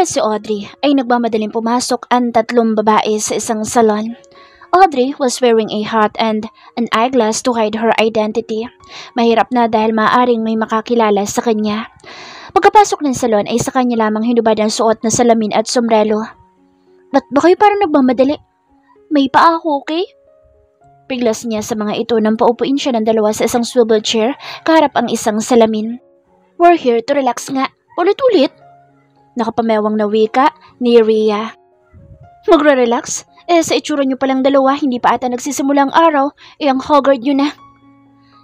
si Audrey ay nagmamadaling pumasok ang tatlong babae sa isang salon. Audrey was wearing a hat and an eyeglass to hide her identity. Mahirap na dahil maaaring may makakilala sa kanya. Pagkapasok ng salon ay sa kanya lamang hinubad ang suot na salamin at sombrero. Ba't ba kayo parang nagmamadali? May paa ako, okay? Piglas niya sa mga ito nang paupuin siya ng dalawa sa isang swivel chair kaharap ang isang salamin. We're here to relax nga. Ulit-ulit. Nakapamewang na wika ni Rhea. Magre-relax? Sa itsura niyo palang dalawa, hindi pa ata nagsisimula ang araw, ang haggard niyo na.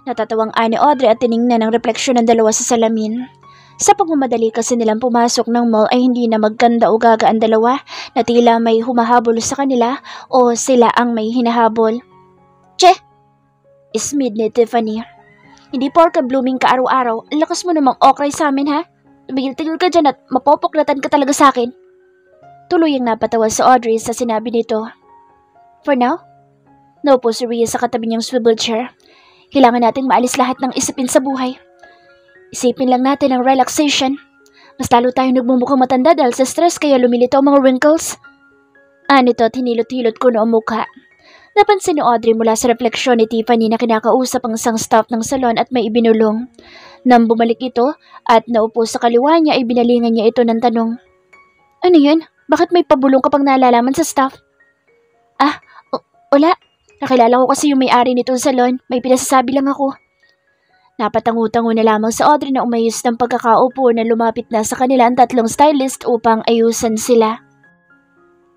Natatawang ani Audrey at tiningnan ang refleksyon ng dalawa sa salamin. Sa pagmamadali kasi nilang pumasok ng mall ay hindi na magkanda o gaga ang dalawa na tila may humahabol sa kanila o sila ang may hinahabol. Che! Ismid ni Tiffany. Hindi porka blooming ka araw-araw, ang lakas mo namang okray sa amin ha? Tumigil-tigil ka dyan at mapopoklatan ka talaga sa akin. Tuloy ang napatawa sa Audrey sa sinabi nito. For now, naupo si Rhea sa katabi niyang swivel chair. Kailangan nating maalis lahat ng isipin sa buhay. Isipin lang natin ang relaxation. Mas lalo tayong nagmumukhang matanda dahil sa stress kaya lumilito ang mga wrinkles. Anito at hinilot-hilot ko noong mukha. Napansin ni Audrey mula sa refleksyon ni Tiffany na kinakausap ang isang staff ng salon at may ibinulong. Nang bumalik ito at naupo sa kaliwa niya ay binalingan niya ito ng tanong. Ano yun? Bakit may pabulong kapag naalalaman sa staff? Wala. Nakilala ko kasi yung may-ari nitong salon. May pinasasabi lang ako. Napatangu-tango na lamang sa Audrey na umayos ng pagkakaupo na lumapit na sa kanila ang tatlong stylist upang ayusan sila.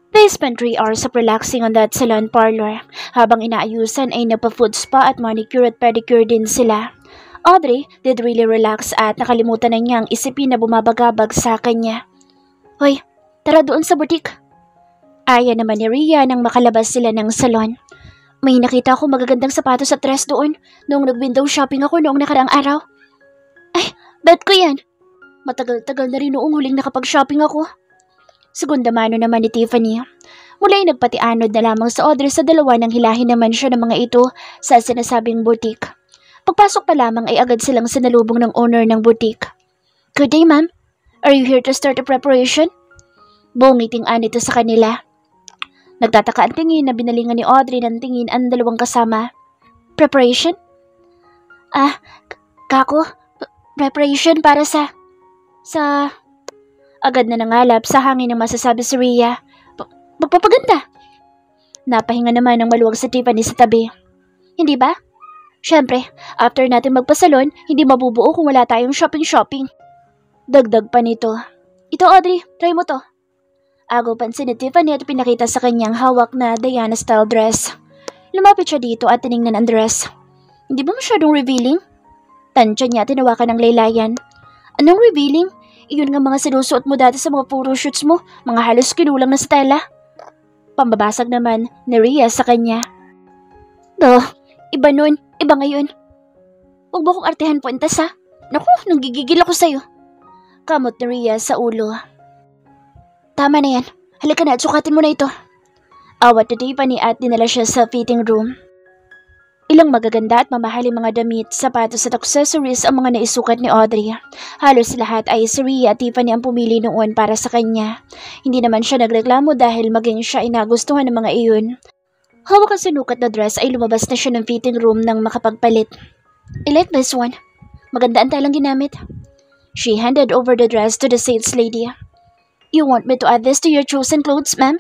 They spent 3 hours of relaxing on that salon parlor. Habang inaayusan ay napa-foot spa at manicure at pedicure din sila. Audrey did really relax at nakalimutan na niyang isipin na bumabagabag sa kanya. Hoy, tara doon sa butik. Aya naman ni Rhea nang makalabas sila ng salon. May nakita ako magagandang sapatos at dress doon noong nag-window shopping ako noong nakaraang araw. Ay, bet ko yan. Matagal-tagal na rin noong huling nakapag-shopping ako. Segunda mano naman ni Tiffany. Mula'y nagpatianod na lamang sa Audrey sa dalawa nang hilahin naman siya ng mga ito sa sinasabing butik. Pagpasok pa lamang ay agad silang sinalubong ng owner ng butik. Good day, ma'am. Are you here to start a preparation? Bungiting-an ito sa kanila. Nagtataka ang tingin na binalingan ni Audrey ng tingin ang dalawang kasama. Preparation? Kako? Preparation para sa... Agad na nangalap sa hangin ang masasabi si Rhea. Magpapaganda. Napahinga naman ng maluwag sa Tiffany sa tabi. Hindi ba? Siyempre, after natin magpasalon, hindi mabubuo kung wala tayong shopping-shopping. Dagdag pa nito. Ito Audrey, try mo to. Agaw pansin ni Tiffany at pinakita sa kanyang hawak na Diana-style dress. Lumapit siya dito at tiningnan ang dress. Hindi ba masyadong revealing? Tansya niya at tinawakan ng laylayan. Anong revealing? Iyon nga mga sinusuot mo dati sa mga photo shoots mo, mga halos kinulang na stela. Pambabasag naman ni Rhea sa kanya. Iba nun, iba ngayon. Huwag mo kong artehan puentas ha. Naku, nanggigigil ako sa'yo. Kamot ni Rhea sa ulo. Tama na yan. Halika na at sukatin mo na ito. Awat ni Tiffany at dinala siya sa fitting room. Ilang magaganda at mamahaling mga damit, sapatos at accessories ang mga naisukat ni Audrey. Halos lahat ay si Rhea at Tiffany ang pumili noon para sa kanya. Hindi naman siya nagreklamo dahil maging siya ay nagustuhan ng mga iyon. Hawak ang sinukat na dress ay lumabas na siya ng fitting room nang makapagpalit. I like this one. Maganda ang talang ginamit. She handed over the dress to the sales lady. You want me to add this to your chosen clothes, ma'am?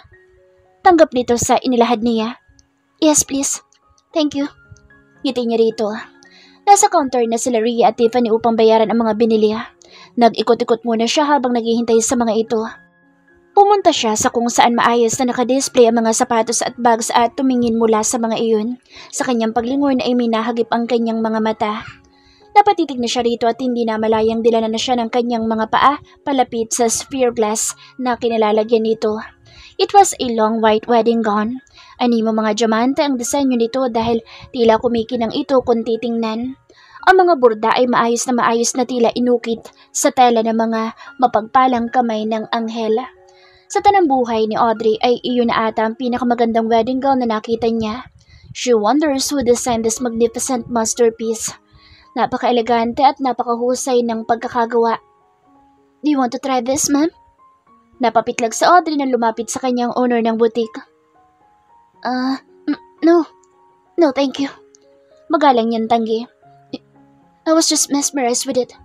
Tanggap nito sa inilahad niya. Yes, please. Thank you. Ngiti niya rito. Nasa counter na sila Rhea at Tiffany upang bayaran ang mga binili. Nag-ikot-ikot muna siya habang naghihintay sa mga ito. Pumunta siya sa kung saan maayos na nakadisplay ang mga sapatos at bags at tumingin mula sa mga iyon. Sa kanyang paglingon ay minahagip ang kanyang mga mata. Napatitig na siya rito at hindi na malayang dilana na siya ng kanyang mga paa palapit sa sphere glass na kinalalagyan nito. It was a long white wedding gown. Animo mga diamante ang disenyo nito dahil tila kumikinang ito kung titingnan. Ang mga burda ay maayos na tila inukit sa tela ng mga mapagpalang kamay ng anghel. Sa tanang buhay ni Audrey ay iyon na ata ang pinakamagandang wedding gown na nakita niya. She wonders who designed this magnificent masterpiece. Napaka-elegante at napakahusay ng pagkakagawa. Do you want to try this, ma'am? Napapitlag sa Audrey nang lumapit sa kanyang owner ng boutique. No. No, thank you. Magalang niyang tanggi. I was just mesmerized with it.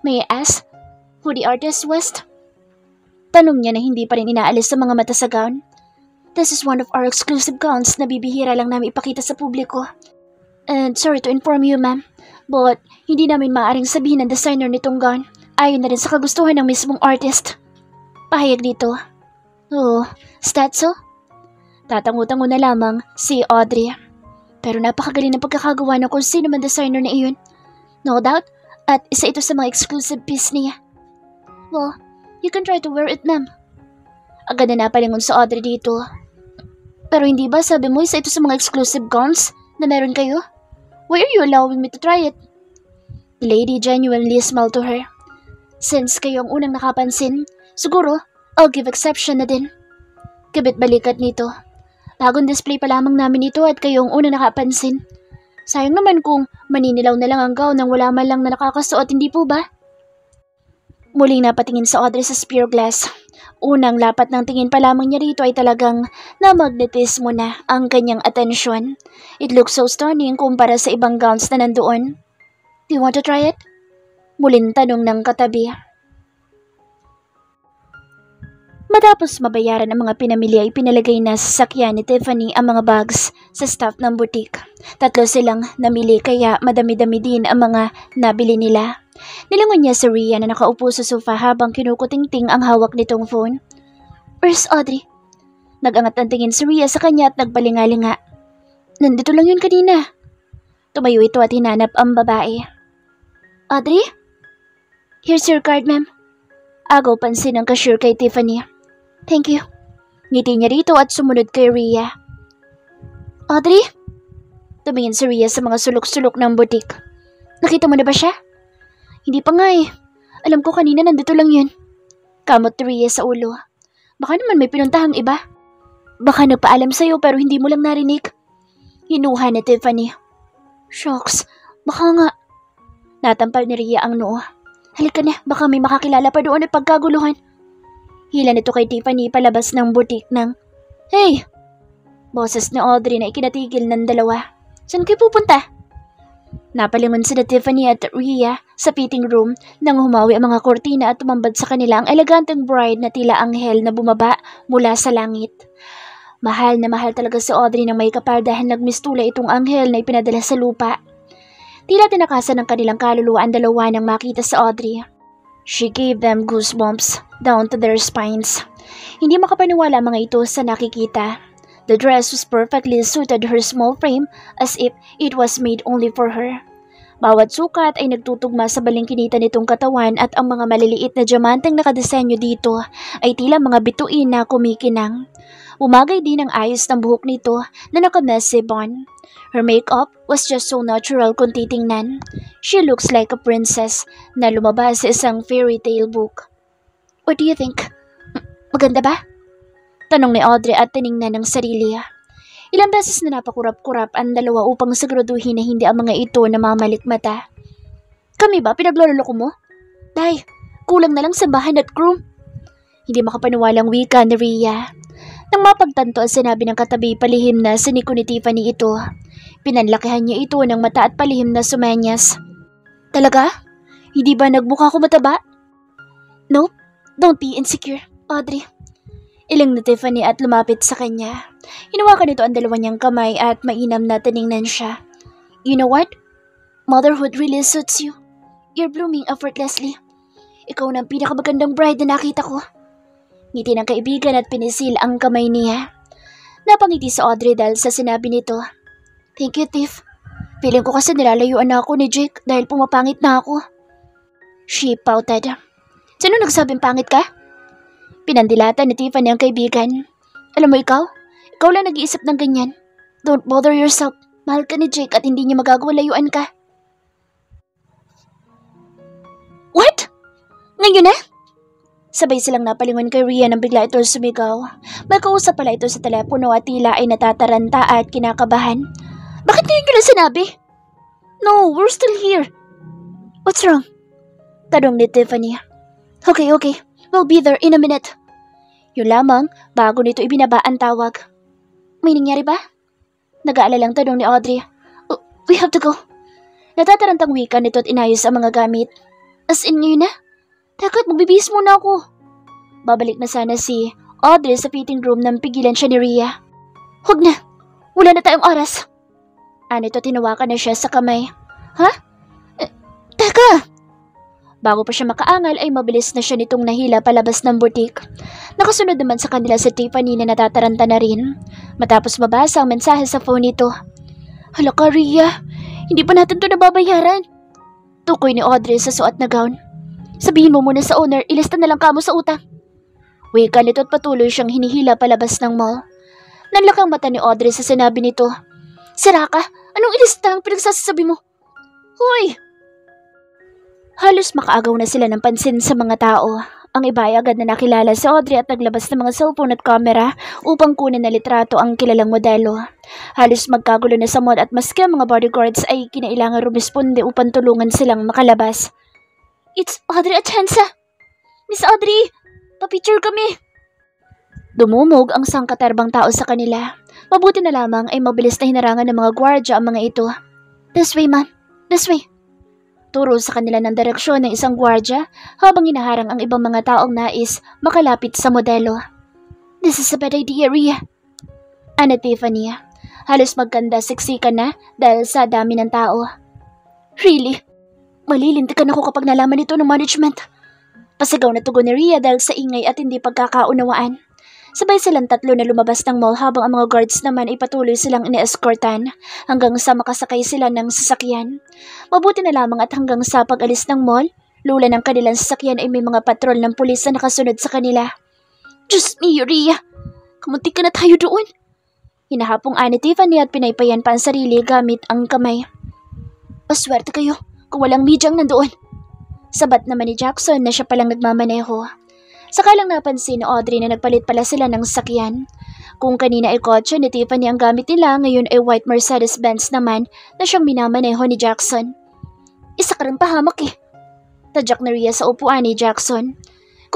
May I ask who the artist was? Tanong niya na hindi pa rin inaalis sa mga mata sa gown. This is one of our exclusive gowns na bibihira lang namin ipakita sa publiko. And sorry to inform you, ma'am, but hindi namin maaaring sabihin ng designer nitong gown. Ayon na rin sa kagustuhan ng mismong artist. Pahayag dito. Oh, is that so? Tatango-tango na lamang si Audrey. Pero napakagaling ng pagkakagawa ng kung sino man designer na iyon. No doubt, at isa ito sa mga exclusive piece niya. Well, you can try to wear it, ma'am. Agad na napalingon sa Audrey dito. Pero hindi ba sabi mo isa ito sa mga exclusive gowns na meron kayo? Why are you allowing me to try it? The lady genuinely smiled to her. Since kayo ang unang nakapansin, siguro, I'll give exception na din. Kabit balikat nito. Bagong display pa lamang namin ito at kayo ang unang nakapansin. Sayang naman kung maninilaw na lang ang gown nang wala man lang na nakakasuot, hindi po ba? Muling napatingin sa Audrey sa spear glass. Unang lapat ng tingin pa lamang niya rito ay talagang namagnetismo na ang kanyang atensyon. It looks so stunning kumpara sa ibang gowns na nandoon. Do you want to try it? Muling tanong ng katabi. Matapos mabayaran ang mga pinamili ay pinalagay na sa sakyan ni Tiffany ang mga bags sa staff ng boutique. 3 silang namili kaya madami-dami din ang mga nabili nila. Nilingon niya si Rhea na nakaupo sa sofa habang kinukutingting ang hawak nitong phone. Where's Audrey? Nag-angat ang tingin si Rhea sa kanya at nagbalingalinga. Nandito lang yun kanina. Tumayo ito at hinanap ang babae. Audrey? Here's your card, ma'am. Agaw pansin ng cashier kay Tiffany. Thank you. Ngiti niya rito at sumunod kay Rhea. Audrey? Tumingin si Rhea sa mga sulok-sulok ng boutique. Nakita mo na ba siya? Hindi pa nga eh. Alam ko kanina nandito lang yun. Kamot ni Rhea sa ulo. Baka naman may pinuntahang iba. Baka nagpaalam sa'yo pero hindi mo lang narinig. Hinuha ni Tiffany. Shucks, baka nga. Natampal ni Rhea ang noo. Halika na, baka may makakilala pa doon at pagkaguluhan. Hila nito kay Tiffany palabas ng boutique ng, Hey! Boses ni Audrey na ikinatigil ng dalawa. Saan kayo pupunta? Napalingon sila Tiffany at Rhea sa fitting room nang humawi ang mga kortina at tumambad sa kanila ang eleganteng bride na tila anghel na bumaba mula sa langit. Mahal na mahal talaga si Audrey ng may kapal dahil nagmistula itong anghel na ipinadala sa lupa. Tila tinakasan ng kanilang kaluluwa ang dalawa nang makita sa Audrey. She gave them goosebumps down to their spines. Hindi makapaniwala mga ito sa nakikita. The dress was perfectly suited her small frame as if it was made only for her. Bawat sukat ay nagtutugma sa balingkinita nitong katawan at ang mga maliliit na diamanteng nakadesenyo dito ay tila mga bituin na kumikinang. Umagay din ang ayos ng buhok nito na naka-messy bun. Her makeup was just so natural kung titingnan. She looks like a princess na lumabas sa isang fairy tale book. What do you think? Maganda ba? Tanong ni Audrey at tiningnan ng sarili. Ilang beses na napakurap-kurap ang dalawa upang siguraduhin na hindi ang mga ito namamalikmata. Kami ba pinagloloko mo? Day, kulang na lang sambahan at groom. Hindi makapaniwalang wika ni Rhea. Nang mapagtanto ang sinabi ng katabi palihim na siniko ni Tiffany ito, pinanlakihan niya ito ng mata at palihim na sumenyas. Talaga? Hindi ba nagmukha ko mataba? Nope, don't be insecure, Audrey. Iling na Tiffany at lumapit sa kanya. Hinawakan nito ang dalawa niyang kamay at mainam na tiningnan siya. You know what? Motherhood really suits you. You're blooming effortlessly. Ikaw na ang pinakamagandang bride na nakita ko. Ngiti ng kaibigan at pinisil ang kamay niya. Napangiti sa Audrey dahil sa sinabi nito. Thank you, Tiff. Feeling ko kasi nilalayuan na ako ni Jake dahil pumapangit na ako. She pouted. Sino nagsabing pangit ka? Pinandilatan ni Tiffany ang kaibigan. Alam mo ikaw lang nag-iisip ng ganyan. Don't bother yourself. Mahal ka ni Jake at hindi niya magagawa layuan ka. What? Ngayon na? Sabay silang napalingon kay Rhea nang bigla ito sumigaw. May kausap pala ito sa telepono at tila ay natataranta at kinakabahan. Bakit ngayon ko lang sinabi? No, we're still here. What's wrong? Tanong ni Tiffany. Okay. We'll be there in a minute. Yun lamang, bago nito ibinaba ang tawag. May nangyari ba? Nag-aalalang tanong ni Audrey. "Oh, we have to go." Natatarantang wika nito at inayos ang mga gamit. As in ngayon na? Teka't magbibihis muna ako. Babalik na sana si Audrey sa fitting room nang pigilan siya ni Rhea. Huwag na, wala na tayong oras. Anito tinawakan na siya sa kamay. Ha? Teka! Bago pa siya makaangal ay mabilis na siya nitong nahila palabas ng butik. Nakasunod naman sa kanila si Tiffany na natataranta na rin. Matapos mabasa ang mensahe sa phone nito. Hala ka, Rhea, hindi pa natin to nababayaran. Tukoy ni Audrey sa suot na gown. Sabihin mo muna sa owner, ilista na lang kamo sa utang. Wika nito at patuloy siyang hinihila palabas ng mall. Nanlakang mata ni Audrey sa sinabi nito. Sira ka, anong ilista ang pinagsasabi mo? Hoy! Halos makaagaw na sila ng pansin sa mga tao. Ang iba ay agad na nakilala si Audrey at naglabas ng mga cellphone at camera upang kunin na litrato ang kilalang modelo. Halos magkagulo na sa mall at maski ang mga bodyguards ay kinailangan rumisponde upang tulungan silang makalabas. It's Audrey Atienza! Miss Audrey! Papicture kami! Dumumog ang sangkaterbang tao sa kanila. Mabuti na lamang ay mabilis na hinarangan ng mga gwardya ang mga ito. This way, ma'am. This way. Turo sa kanila ng direksyon ng isang gwardya habang hinaharang ang ibang mga taong nais makalapit sa modelo. This is a bad idea, Rhea. Ana Tiffany, halos magkanda siksikan na dahil sa dami ng tao. Really? Malilintikan ako kapag nalaman ito ng management. Pasigaw na tugon ni Rhea dahil sa ingay at hindi pagkakaunawaan. Sabay silang tatlo na lumabas ng mall habang ang mga guards naman ay patuloy silang ine-escortan hanggang sa makasakay sila ng sasakyan. Mabuti na lamang at hanggang sa pag-alis ng mall, lula ng kanilang sasakyan ay may mga patrol ng pulis na nakasunod sa kanila. Diyos mio, Rhea! Kamuntik ka na tayo doon! Hinahapong ani Tiffany at pinaypayan pa ang sarili gamit ang kamay. Paswerte kayo kung walang medyang nandoon. Sabat naman ni Jackson na siya palang nagmamaneho. Sakalang napansin ni Audrey na nagpalit pala sila ng sasakyan. Kung kanina ay kotse ni Tiffany ang gamit nila, ngayon ay white Mercedes-Benz naman na siyang minamaneho ni Jackson. Isa ka rin pahamak eh. Tadyak na Rhea sa upuan ni Jackson.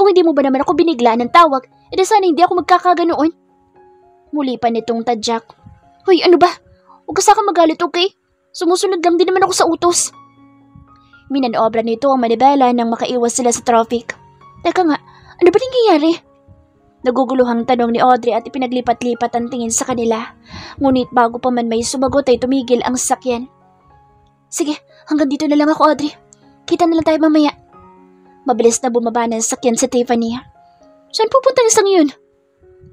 Kung hindi mo ba naman ako binigla ng tawag, edi sana hindi ako magkakaganoon. Muli pa nitong tadyak. Hoy, ano ba? Huwag ka saka magalit, okay? Sumusunod lang din naman ako sa utos. Minanobra nito ang manibela nang makaiwas sila sa traffic. Teka nga, ano ba nangyayari? Naguguluhang tanong ni Audrey at ipinaglipat-lipat ang tingin sa kanila. Ngunit bago pa man may sumagot ay tumigil ang sasakyan. Sige, hanggang dito na lang ako, Audrey. Kita na lang tayo mamaya. Mabilis na bumaba ng sasakyan si Tiffany. Saan pupunta ng isang yun?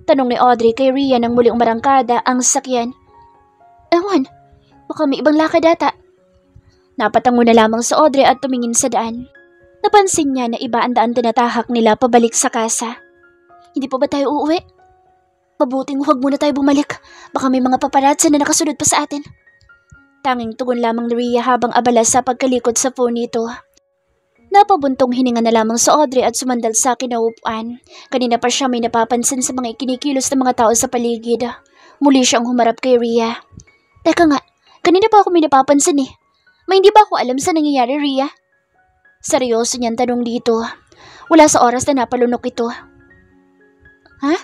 Tanong ni Audrey kay Rhea nang muling umarangkada ang sasakyan. Ewan, baka may ibang lakad ata. Napatango na lamang sa Audrey at tumingin sa daan. Napansin niya na iba ang daan tinatahak nila pabalik sa kasa. Hindi pa ba tayo uuwi? Mabuting huwag muna tayo bumalik. Baka may mga paparazzi na nakasunod pa sa atin. Tanging tugon lamang ni Rhea habang abala sa pagkalikod sa phone nito. Napabuntong hininga na lamang sa Audrey at sumandal sa kinaupuan. Kanina pa siya may napapansin sa mga ikinikilos ng mga tao sa paligid. Muli siyang humarap kay Rhea. Teka nga, kanina pa ako may napapansin eh. May hindi ba ako alam sa nangyayari, Rhea? Seryoso niyang tanong dito. Wala sa oras na napalunok ito. Ha?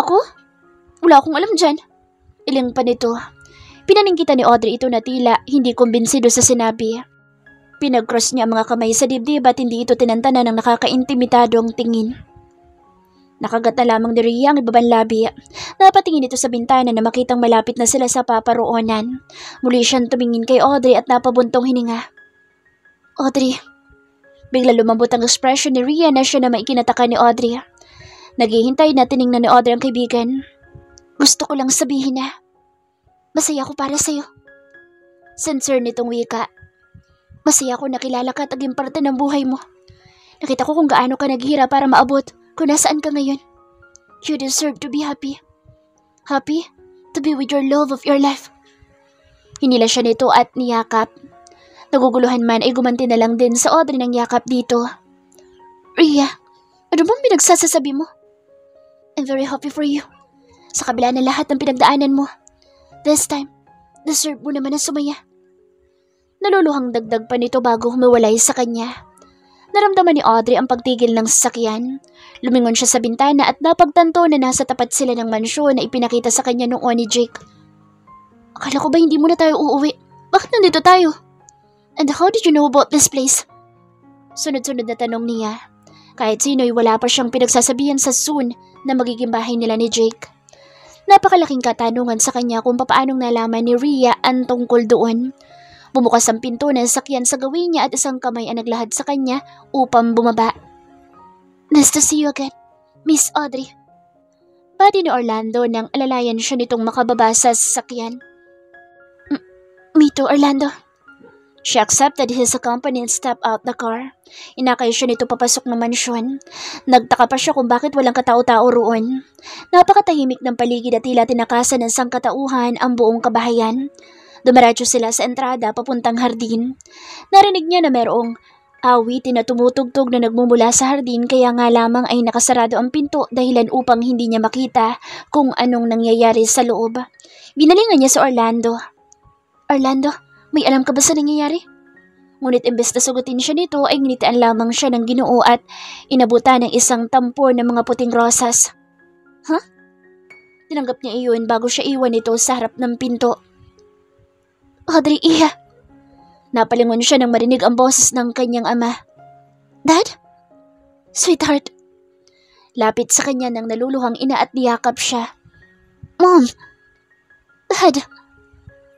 Ako? Wala akong alam dyan. Iling pa nito. Pinaningkita ni Audrey ito na tila hindi kumbinsido sa sinabi. Pinag-cross niya ang mga kamay sa dibdib at hindi ito tinantana ng nakakaintimitadong tingin. Nakagat na lamang ni Rhea ang ibabang labi. Napatingin ito sa bintana na makitang malapit na sila sa paparoonan. Muli siyang tumingin kay Audrey at napabuntong hininga. Audrey. Bigla lumambot ang ekspresyon ni Rhea na siya na maikinataka ni Audrey. Naghihintay na tiningnan ni Audrey ang kaibigan. Gusto ko lang sabihin na masaya ako para sa'yo. Sincere nitong wika. Masaya ako nakilala ka at naging parte ng buhay mo. Nakita ko kung gaano ka naghihirap para maabot kung nasaan ka ngayon. You deserve to be happy. Happy to be with your love of your life. Hinila siya nito at niyakap. Naguguluhan man ay gumanti na lang din sa Audrey ng yakap dito. Rhea, ano bang pinagsasasabi mo? I'm very happy for you. Sa kabila ng lahat ng pinagdaanan mo. This time, deserve mo naman ang sumaya. Naluluhang dagdag pa nito bago humiwalay sa kanya. Naramdaman ni Audrey ang pagtigil ng sasakyan. Lumingon siya sa bintana at napagtanto na nasa tapat sila ng mansyon na ipinakita sa kanya noon ni Jake. Akala ko ba hindi mo na tayo uuwi? Bakit nandito tayo? And how did you know about this place? Sunod-sunod na tanong niya. Kahit sino'y wala pa siyang pinagsasabihan sa soon na magiging bahay nila ni Jake. Napakalaking katanungan sa kanya kung papaanong nalaman ni Rhea ang tungkol doon. Bumukas ang pinto ng sasakyan sa gawin niya at isang kamay ang naglahad sa kanya upang bumaba. Nice to see you again, Miss Audrey. Pati ni Orlando nang alalayan siya nitong makababa sa sasakyan. Me too, Orlando. She accepted his company and stepped out the car. Inakay siya nito papasok ng mansyon. Nagtaka pa siya kung bakit walang katao-tao roon. Napakatahimik ng paligid at tila tinakasan ng sangkatauhan ang buong kabahayan. Dumiretso sila sa entrada papuntang hardin. Narinig niya na merong awitin na tumutugtog na nagmumula sa hardin kaya nga lamang ay nakasarado ang pinto dahilan upang hindi niya makita kung anong nangyayari sa loob. Binalingan niya sa Orlando. Orlando, may alam ka ba sa nangyayari? Ngunit imbes na sagutin siya nito ay nginitian lamang siya ng Ginoo at inabutan ng isang tampon ng mga puting rosas. Huh? Tinanggap niya iyon bago siya iwan ito sa harap ng pinto. Audrey, iya. Napalingon siya nang marinig ang boses ng kanyang ama. Dad? Sweetheart. Lapit sa kanya nang naluluhang ina at niyakap siya. Mom! Dad!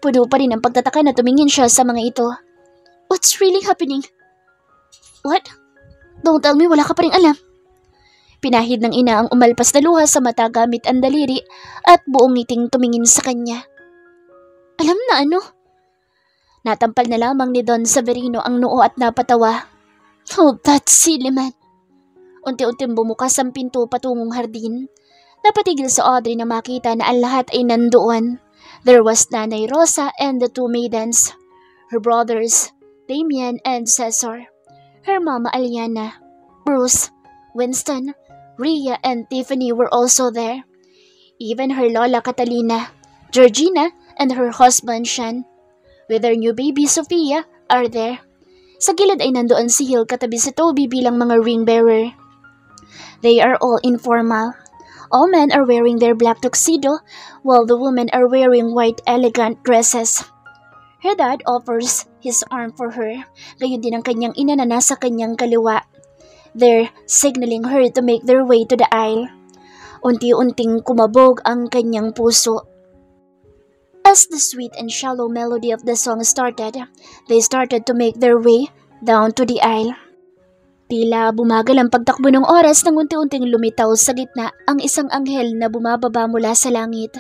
Puno pa rin ang pagtataka na tumingin siya sa mga ito. What's really happening? What? Don't tell me wala ka pa rin alam. Pinahid ng ina ang umalpas na luha sa mata gamit ang daliri at buong ngiting tumingin sa kanya. Alam na ano? Natampal na lamang ni Don Severino ang noo at napatawa. Oh, that silly man. Unti-unting bumukas ang pinto patungong hardin. Napatigil sa Audrey na makita na ang lahat ay nandoon. There was Nanay Rosa and the two maidens. Her brothers, Damien and Cesar. Her mama Aliana, Bruce, Winston, Rhea and Tiffany were also there. Even her lola Catalina, Georgina and her husband Sean, with their new baby Sophia, are there. Sa gilid ay nandoon si Hill katabi si Toby bilang mga ring bearer. They are all informal. All men are wearing their black tuxedo, while the women are wearing white elegant dresses. Her dad offers his arm for her, gayon din ang kanyang ina na nasa kanyang kaliwa. They're signaling her to make their way to the aisle. Unti-unting kumabog ang kanyang puso. As the sweet and shallow melody of the song started, they started to make their way down to the aisle. Tila bumagal ang pagtakbo ng oras nang unti-unting lumitaw sa gitna ang isang anghel na bumababa mula sa langit.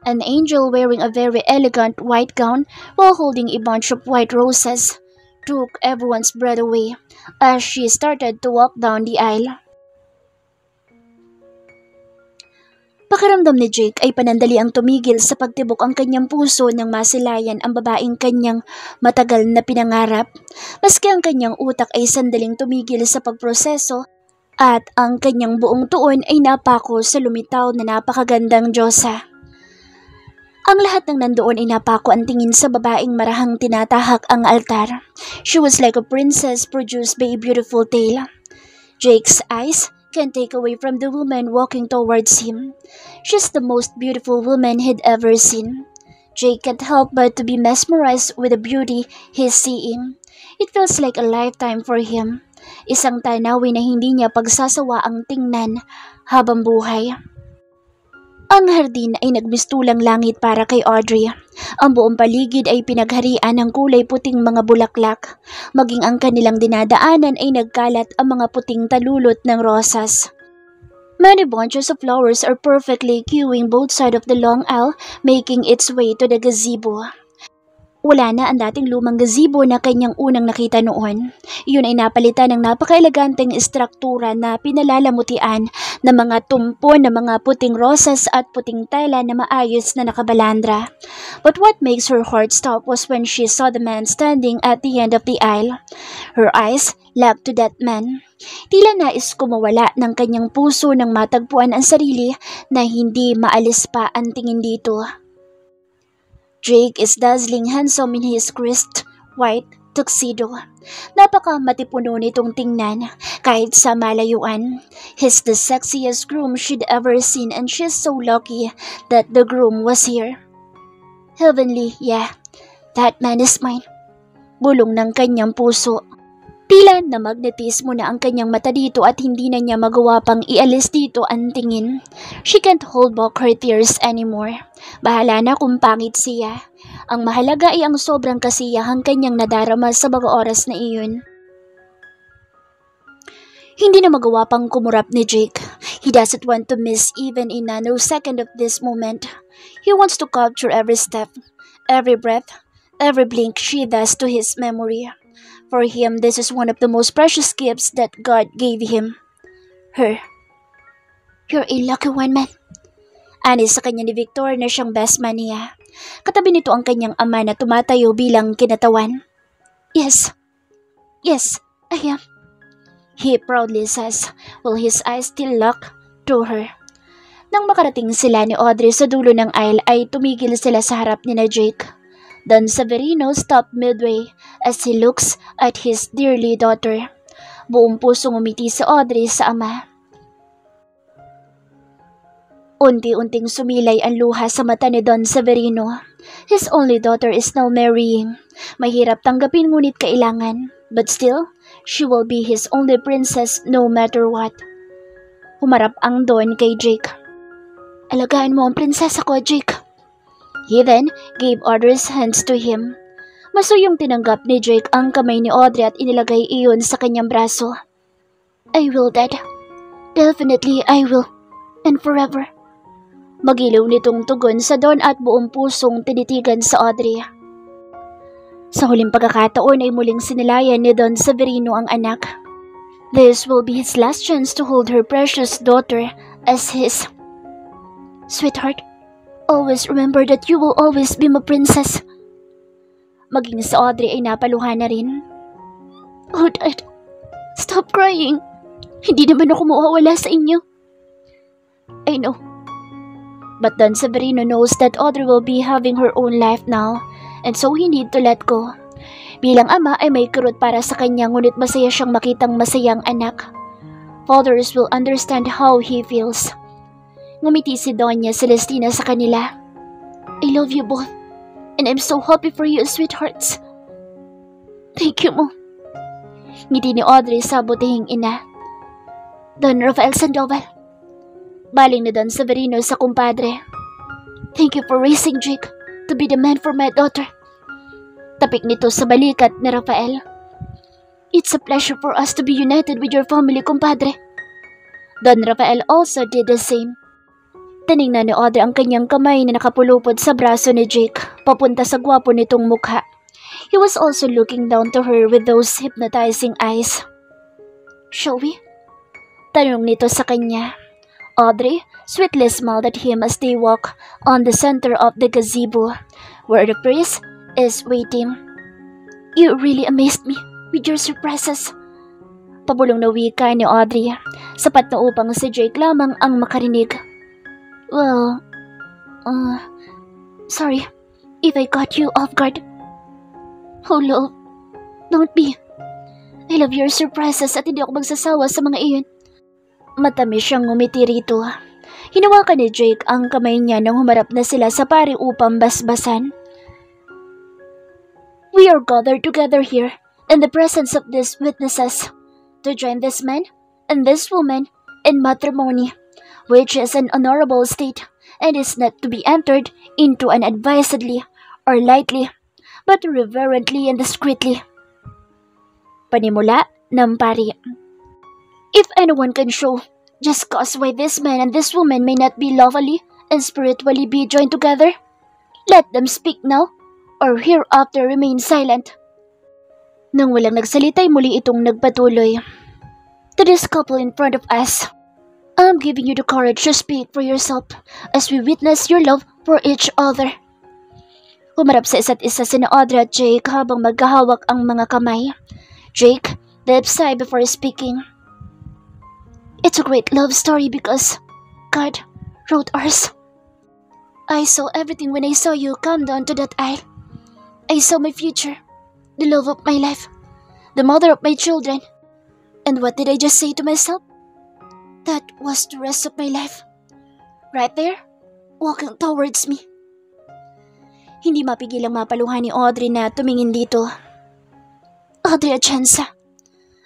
An angel wearing a very elegant white gown while holding a bunch of white roses took everyone's breath away as she started to walk down the aisle. Pakiramdam ni Jake ay panandali ang tumigil sa pagtibok ang kanyang puso nang masilayan ang babaeng kanyang matagal na pinangarap. Maski ang kanyang utak ay sandaling tumigil sa pagproseso at ang kanyang buong tuon ay napako sa lumitaw na napakagandang Diyosa. Ang lahat ng nandoon ay napako ang tingin sa babaeng marahang tinatahak ang altar. She was like a princess produced by a beautiful tale. Jake's eyes can't take away from the woman walking towards him. She's the most beautiful woman he'd ever seen. Jake can't help but to be mesmerized with the beauty he's seeing. It feels like a lifetime for him. Isang tanawin na hindi niya pagsasawa ang tingnan habang buhay. Ang hardin ay nagmistulang langit para kay Audrey. Ang buong paligid ay pinagharian ng kulay puting mga bulaklak. Maging ang kanilang dinadaanan ay nagkalat ang mga puting talulot ng rosas. Many bunches of flowers are perfectly queuing both sides of the long aisle, making its way to the gazebo. Wala na ang dating lumang gazebo na kanyang unang nakita noon. Iyon ay napalitan ng napaka-eleganteng istruktura na pinalalamutian ng mga tumpo ng mga puting rosas at puting tela na maayos na nakabalandra. But what makes her heart stop was when she saw the man standing at the end of the aisle. Her eyes locked to that man. Tila nais kumawala ng kanyang puso nang matagpuan ang sarili na hindi maalis pa ang tingin dito. Jake is dazzling handsome in his crisp, white tuxedo. Napaka matipuno nitong tingnan kahit sa malayuan. He's the sexiest groom she'd ever seen and she's so lucky that the groom was here. Heavenly, yeah, that man is mine. Bulong ng kanyang puso. Tila na magnetismo na ang kanyang mata dito at hindi na niya magawa pang ialis dito ang tingin. She can't hold back her tears anymore. Bahala na kung pangit siya. Ang mahalaga ay ang sobrang kasiyahang kanyang nadarama sa mga oras na iyon. Hindi na magawa pang kumurap ni Jake. He doesn't want to miss even a nanosecond of this moment. He wants to capture every step, every breath, every blink she does to his memory. For him, this is one of the most precious gifts that God gave him. Her. You're a lucky one, man. Anis sa kanya ni Victor na siyang best man niya. Katabi nito ang kanyang ama na tumatayo bilang kinatawan. Yes. Yes, I am. He proudly says, while his eyes still lock to her. Nang makarating sila ni Audrey sa dulo ng aisle ay tumigil sila sa harap ni na Jake. Don Severino stopped midway as he looks at his dearly daughter. Buong pusong umiti si Audrey sa ama. Unti-unting sumilay ang luha sa mata ni Don Severino. His only daughter is now marrying. Mahirap tanggapin ngunit kailangan. But still, she will be his only princess no matter what. Humarap ang Don kay Jake. Alagaan mo ang prinsesa ko, Jake. He then gave Audrey's hands to him. Masuyong tinanggap ni Jake ang kamay ni Audrey at inilagay iyon sa kanyang braso. I will, Dad. Definitely I will. And forever. Magilaw nitong tugon sa Don at buong pusong tinitigan sa Audrey. Sa huling pagkakataon ay muling sinilayan ni Don Severino ang anak. This will be his last chance to hold her precious daughter as his. Sweetheart, always remember that you will always be my princess. Maging si Audrey ay napaluha na rin. Oh, Dad, stop crying. Hindi naman ako mawawala sa inyo. I know. But Don Severino knows that Audrey will be having her own life now, and so he need to let go. Bilang ama ay may kurot para sa kanya ngunit masaya siyang makitang masayang anak. Fathers will understand how he feels. Ngumiti si Doña Celestina sa kanila. I love you both, and I'm so happy for you, sweethearts. Thank you, Mo. Ngiti ni Audrey sa butihing ina. Don Rafael Sandoval. Baling ni Don Severino sa kumpadre. Thank you for raising Jake to be the man for my daughter. Tapik nito sa balikat ni Rafael. It's a pleasure for us to be united with your family, kumpadre. Don Rafael also did the same. Tiningnan ni Audrey ang kanyang kamay na nakapulupod sa braso ni Jake, papunta sa gwapo nitong mukha. He was also looking down to her with those hypnotizing eyes. Shall we? Tanong nito sa kanya. Audrey sweetly smiled at him as they walk on the center of the gazebo, where the priest is waiting. You really amazed me with your surprises. Pabulong na wika ni Audrey, sapat na upang si Jake lamang ang makarinig. Well, sorry if I caught you off guard. Oh, love, don't be. I love your surprises at hindi ako magsasawa sa mga iyon. Matamis siyang ngumiti rito. Hinawakan ni Jake ang kamay niya nang humarap na sila sa pari upang basbasan. We are gathered together here in the presence of these witnesses to join this man and this woman in matrimony, which is an honorable state and is not to be entered into unadvisedly or lightly, but reverently and discreetly. Panimula ng pari. If anyone can show just cause why this man and this woman may not be lawfully and spiritually be joined together, let them speak now or hereafter remain silent. Nang walang nagsalitay muli itong nagpatuloy. To this couple in front of us, I'm giving you the courage to speak for yourself as we witness your love for each other. Humarap sa isa't isa sina Audrey at Jake habang magkahawak ang mga kamay. Jake lips sigh before speaking. It's a great love story because God wrote ours. I saw everything when I saw you come down to that aisle. I saw my future. the love of my life, the mother of my children. And what did I just say to myself? That was the rest of my life. Right there, walking towards me. Hindi mapigilang mapaluhan ni Audrey na tumingin dito. Audrey Atienza,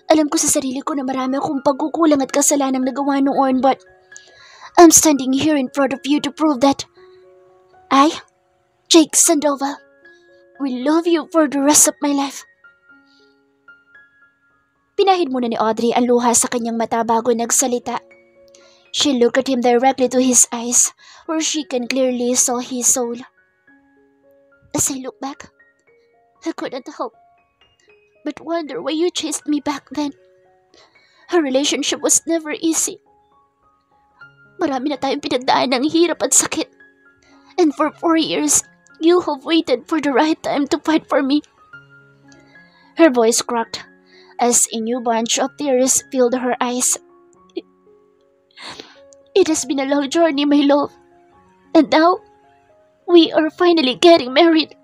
alam ko sa sarili ko na marami akong pagkukulang at kasalanang nagawa noon, but I'm standing here in front of you to prove that I, Jake Sandoval, will love you for the rest of my life. Pinahid muna ni Audrey ang luha sa kanyang mata bago nagsalita. She looked at him directly to his eyes, where she can clearly saw his soul. As I look back, I couldn't help but wonder why you chased me back then. Our relationship was never easy. Marami na tayong pinagdaan ng hirap at sakit. And for 4 years, you have waited for the right time to fight for me. Her voice cracked as a new bunch of tears filled her eyes. It has been a long journey, my love. And now, we are finally getting married.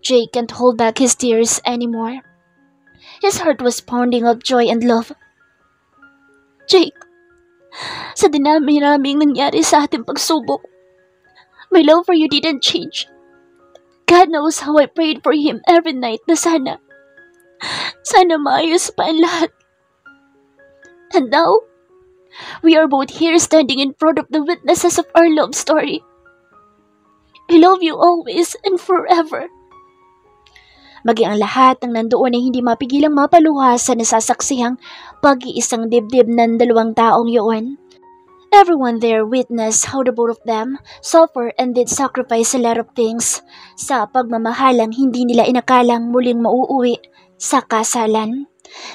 Jake can't hold back his tears anymore. His heart was pounding of joy and love. Jake, sa dinami-raming nangyari sa ating pagsubok, my love for you didn't change. God knows how I prayed for him every night na sana maayos pa ang lahat. And now, we are both here standing in front of the witnesses of our love story. I love you always and forever. Maging ang lahat ng nandoon ay hindi mapigilang mapaluha sa nasasaksihang pag-iisang dibdib ng dalawang taong yun. Everyone there witnessed how the both of them suffered and did sacrifice a lot of things sa pagmamahalang hindi nila inakalang muling mauuwi sa kasalan.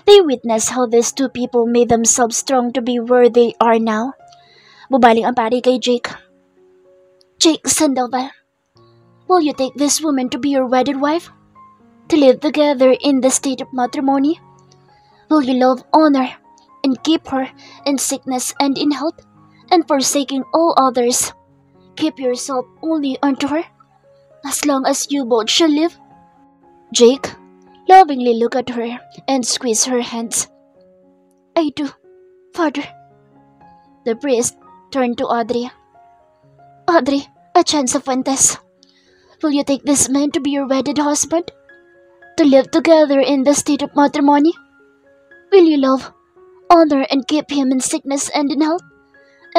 They witnessed how these two people made themselves strong to be where they are now. Bubaling ang pari kay Jake. Jake Sandoval, will you take this woman to be your wedded wife? To live together in the state of matrimony? Will you love, honor, and keep her in sickness and in health, and forsaking all others? Keep yourself only unto her, as long as you both shall live? Jake lovingly looked at her and squeezed her hands. I do, Father. The priest turned to Audrey. Audrey Atienza Fuentes, will you take this man to be your wedded husband? To live together in the state of matrimony? Will you love, honor, and keep him in sickness and in health,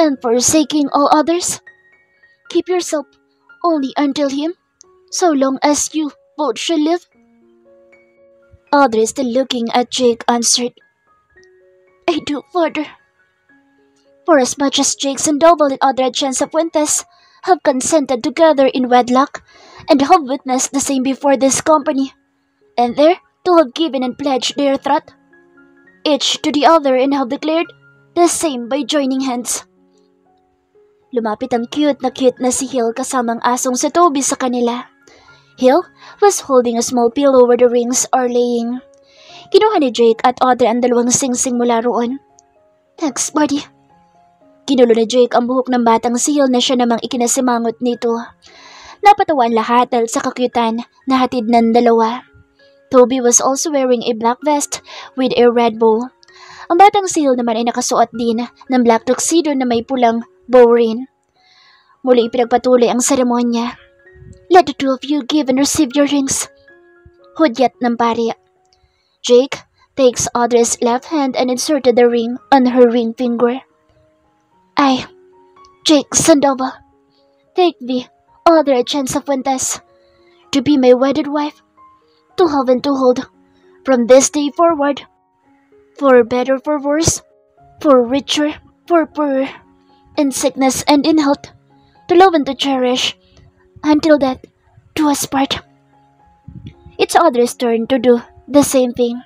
and forsaking all others? Keep yourself only until him, so long as you both shall live? Audrey, still looking at Jake, answered, I do, Father. For as much as Jake Sandoval and Audrey Atienza Fuentes have consented together in wedlock, and have witnessed the same before this company, and there to have given and pledged their troth, each to the other, and have declared the same by joining hands. Lumapit ang cute na si Hill kasamang asong sa Toby sa kanila. Hill was holding a small pillow where the rings are laying. Kinuha ni Jake at Audrey ang dalawang singsing mula roon. Thanks, buddy. Kinulo ni Jake ang buhok ng batang si Hill na siya namang ikinasimangot nito. Napatawa ang lahat dahil sa kakyutan na hatid ng dalawa. Toby was also wearing a black vest with a red bow. Ang batang si Hill naman ay nakasuot din ng black tuxedo na may pulang bow rin. Muli ipinagpatuloy ang seremonya. Let the two of you give and receive your rings. Hudyat ng pari. Jake takes Audrey's left hand and inserted the ring on her ring finger. I, Jake Sandoval, take thee, Audrey Atienza Fuentes, to be my wedded wife, to have and to hold, from this day forward, for better, for worse, for richer, for poorer, in sickness and in health, to love and to cherish, until death do us part. It's Audrey's turn to do the same thing.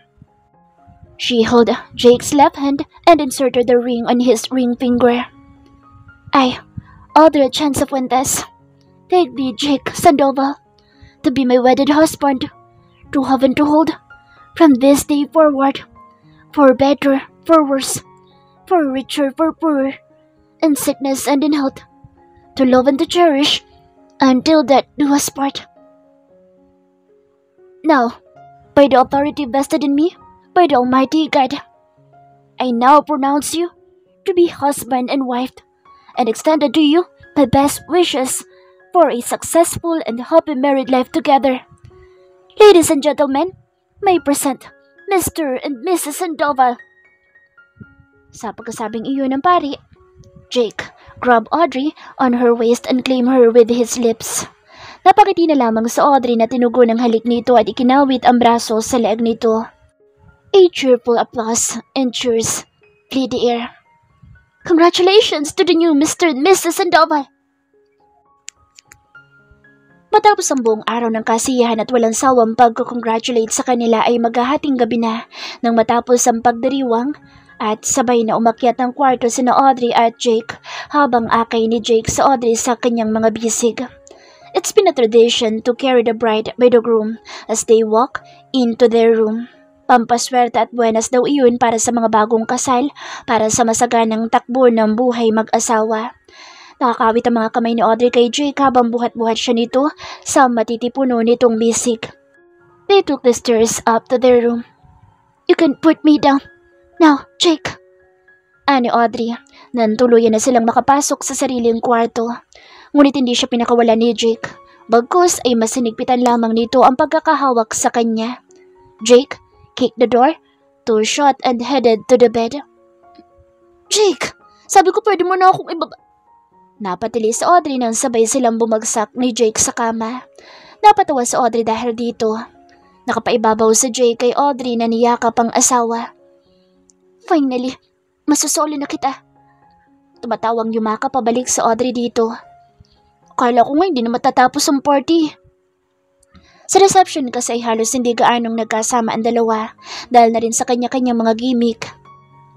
She held Jake's left hand and inserted the ring on his ring finger. I, Audrey Atienza Fuentes, take thee, Jake Sandoval, to be my wedded husband, to have and to hold, from this day forward, for better, for worse, for richer, for poorer, in sickness and in health, to love and to cherish, until death do us part. Now, By the authority vested in me, by the Almighty God, I now pronounce you to be husband and wife, and extended to you my best wishes for a successful and happy married life together. Ladies and gentlemen, may present Mr. and Mrs. Sandoval. Sa pagkasabing iyon ng pari, Jake grabbed Audrey on her waist and claimed her with his lips. Napakiti na lamang sa Audrey na tinugon ang halik nito at ikinawit ang braso sa leeg nito. A cheerful applause and cheers filled the air. Congratulations to the new Mr. and Mrs. Sandoval! Matapos ang buong araw ng kasiyahan at walang sawang pagko-congratulate sa kanila ay maghahating gabi na nang matapos ang pagdiriwang at sabay na umakyat ng kwarto sina Audrey at Jake habang akay ni Jake sa Audrey sa kanyang mga bisig. It's been a tradition to carry the bride by the groom as they walk into their room. Pampaswerte at buenas daw iyon para sa mga bagong kasal para sa masaganang takbo ng buhay mag-asawa. Nakakawit ang mga kamay ni Audrey kay Jake habang buhat-buhat siya nito sa matitipuno nitong bisig. They took the stairs up to their room. You can put me down. Now, Jake. Ani Audrey, nang tuluyan na silang makapasok sa sariling kwarto. Ngunit hindi siya pinakawalan ni Jake. Bagkus ay mas sinigpitan lamang nito ang pagkakahawak sa kanya. Jake kicked the door to shut and headed to the bed. Jake, sabi ko pwede mo na akong ibaba. Napatili sa Audrey nang sabay silang bumagsak ni Jake sa kama. Napatawa si Audrey dahil dito. Nakapaibabaw si Jake kay Audrey na niyakap ang asawa. Finally, masusoli na kita. Tumatawang yumakap pabalik sa Audrey dito. Akala ko nga hindi na matatapos ang party. Sa reception kasi ay halos hindi gaanong nagkasama ang dalawa dahil na rin sa kanya-kanyang mga gimmick.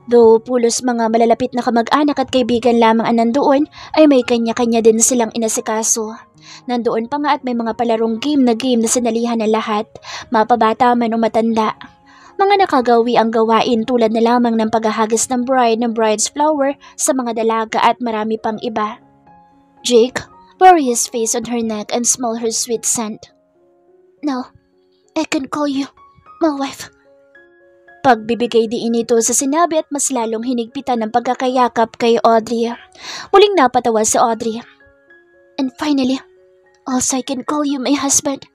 Though pulos mga malalapit na kamag-anak at kaibigan lamang ang nandoon, ay may kanya-kanya din silang inasikaso. Nandoon pa nga at may mga palarong game na sinalihan ng lahat, mapabata man o matanda. Mga nakagawi ang gawain tulad na lamang ng paghahagis ng bride's flower sa mga dalaga at marami pang iba. Jake buried his face on her neck and smelled her sweet scent. Now, I can call you my wife. Pagbibigay diin ito sa sinabi at mas lalong hinigpitan ng pagkakayakap kay Audrey. Muling napatawa si Audrey. And finally, also I can call you my husband.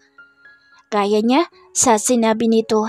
Kaya niya sa sinabi nito.